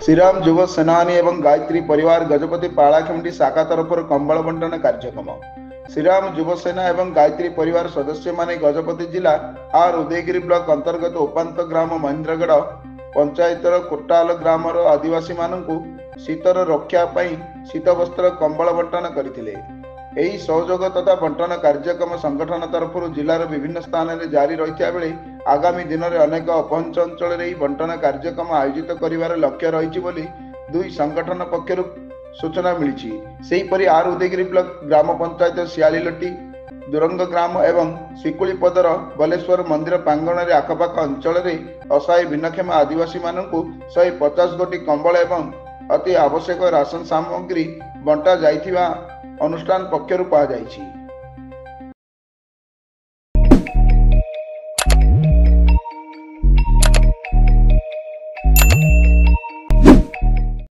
श्रीराम युव सेनानी एवं गायत्री परिवार गजपति पाड़ाखेमटी शाखा तरफ कंबल बंटन कार्यक्रम। श्रीराम युव सेना एवं गायत्री परिवार सदस्य माने गजपति जिला आर उदयगिरी ब्लॉक अंतर्गत उपांत ग्राम महेंद्रगढ़ पंचायतर कोटाल ग्राम आदिवासी मानू शीतर रक्षा शीत वस्त्र कंबल बंटन करथिले। एही सहयोग तथा बंटन कार्यक्रम संगठन तरफ जिलार विभिन्न स्थान में जारी रही बेले आगामी दिन में अनेक अपहंच अंचल बंटन कार्यक्रम आयोजित कर लक्ष्य रही दुई संगठन पक्षर सूचना मिली। सेहीपरि आर उदयगिरी ब्लॉक ग्राम पंचायत शियालीलटी दुरंग ग्राम एवं शिकुलीपदर बलेश्वर मंदिर प्रांगण में आखपाख अंचल में असहाय भिन्नक्षम आदिवासी मानू 150 गोटी कंबल एवं अति आवश्यक राशन सामग्री बंटा जाइथिबा अनुष्ठान पक्षर कहुଯାଇଛି।